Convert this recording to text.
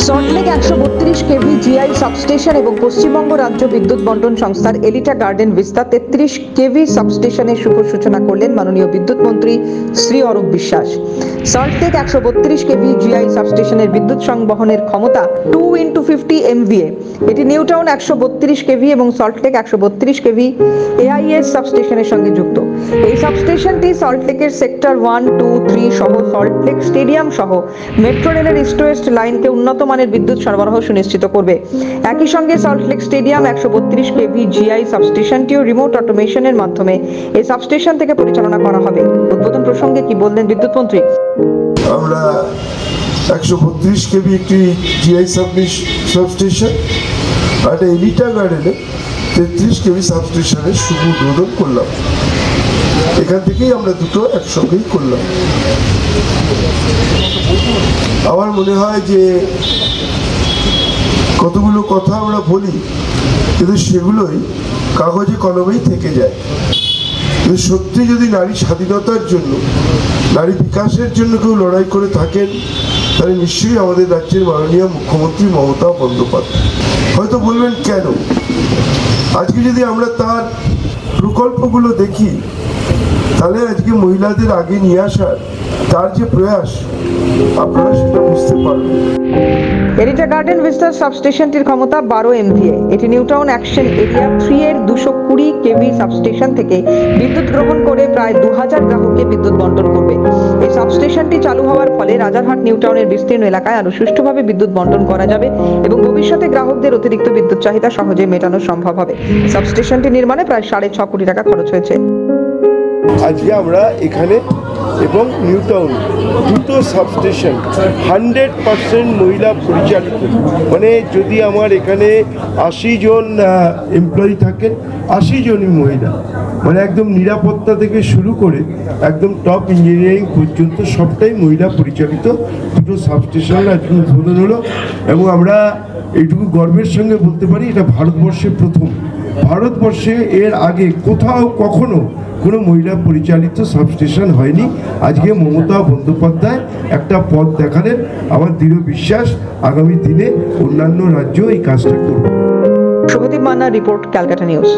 Salt Lake 132 KV GI substation এবং পশ্চিমবঙ্গ রাজ্য বিদ্যুৎ বন্টন সংস্থার এলিটা গার্ডেন ভিস্তা 33 কেভি সাবস্টেশনের শুভ সূচনা করলেন মাননীয় বিদ্যুৎ মন্ত্রী শ্রী অরূপ বিশ্বাস। সল্টলেক 132 কেভি জিআই সাবস্টেশনের বিদ্যুৎ সংবহনের ক্ষমতা 2x50 MVA। এটি নিউ টাউন 132 কেভি এবং সল্টলেক 132 কেভি এআইএস সাবস্টেশনের সঙ্গে যুক্ত। এই সাবস্টেশনটি সল্টলেকের সেক্টর 1, 2, 3 সহ সল্টলেক স্টেডিয়াম সহ মেট্রো রেলের ইস্ট ওয়েস্ট লাইনকে উন্নত মানের বিদ্যুৎ সরবরাহ সুনিশ্চিত করবে। একই সঙ্গে সল্টলেক স্টেডিয়াম 132 কেভি জিআই সাবস্টেশনটিও রিমোট অটোমেশনের মাধ্যমে এই সাবস্টেশন থেকে পরিচালনা করা হবে। উদ্বোধন প্রসঙ্গে কি বললেন বিদ্যুৎ মন্ত্রী? আমরা 132 কেভি একটি জিআই সাবস্টেশন আর এলিটা গার্ডেনে 33 কেভি সাবস্টেশনের শুভ উদ্বোধন করলাম। এখান থেকেই আমরা দুটো একসঙ্গেই করলাম। আমার মনে হয় যে কতগুলো কথা আমরা বলি, কিন্তু সেগুলোই কাগজে কলমেই থেকে যায়। কিন্তু সত্যি যদি নারী স্বাধীনতার জন্য, নারী বিকাশের জন্য কেউ লড়াই করে থাকেন, তাহলে নিশ্চয়ই আমাদের রাজ্যের মাননীয় মুখ্যমন্ত্রী মমতা বন্দ্যোপাধ্যায়। হয়তো বলবেন কেন? আজকে যদি আমরা তার প্রকল্পগুলো দেখি, তাহলে আজকে মহিলাদের আগে নিয়ে আসার তার যে প্রয়াস, আপনারা সেটা বুঝতে পারবেন। এলিটা গার্ডেন ভিস্টার সাবস্টেশনটির ক্ষমতা 12 MVA। এটি নিউ টাউন অ্যাকশন এরিয়া 3 এর 220 কেভি সাবস্টেশন থেকে বিদ্যুৎ গ্রহণ করে প্রায় 2000 গ্রাহককে বিদ্যুৎ বন্টন করবে। এই সাবস্টেশনটি চালু হওয়ার ফলে রাজারহাট নিউ টাউনের বিস্তীর্ণ এলাকায় আরো সুষ্ঠুভাবে বিদ্যুৎ বন্টন করা যাবে এবং ভবিষ্যতে গ্রাহকদের অতিরিক্ত বিদ্যুৎ চাহিদা সহজে মেটানো সম্ভব হবে। সাবস্টেশনটি নির্মাণে প্রায় 6.5 কোটি টাকা খরচ হয়েছে। আজকে আমরা এখানে এবং নিউ টাউন দুটো সাবস্টেশন 100% মহিলা পরিচালিত। মানে যদি আমার এখানে 80 জন এমপ্লয়ি থাকেন, 80 জনই মহিলা। মানে একদম নিরাপত্তা থেকে শুরু করে একদম টপ ইঞ্জিনিয়ারিং পর্যন্ত সবটাই মহিলা পরিচালিত দুটো সাবস্টেশন আজকে উদ্বোধন হলো। এবং আমরা এইটুকু গর্বের সঙ্গে বলতে পারি, এটা ভারতবর্ষে প্রথম। ভারতবর্ষে এর আগে কোথাও কখনো কোনো মহিলা পরিচালিত সাবস্টেশন হয়নি। আজকে মমতা বন্দ্যোপাধ্যায় একটা পথ দেখালেন। আমার দৃঢ় বিশ্বাস আগামী দিনে অন্যান্য রাজ্য এই কাজটা করবে। Shubhadeep Manna report, Calcutta news.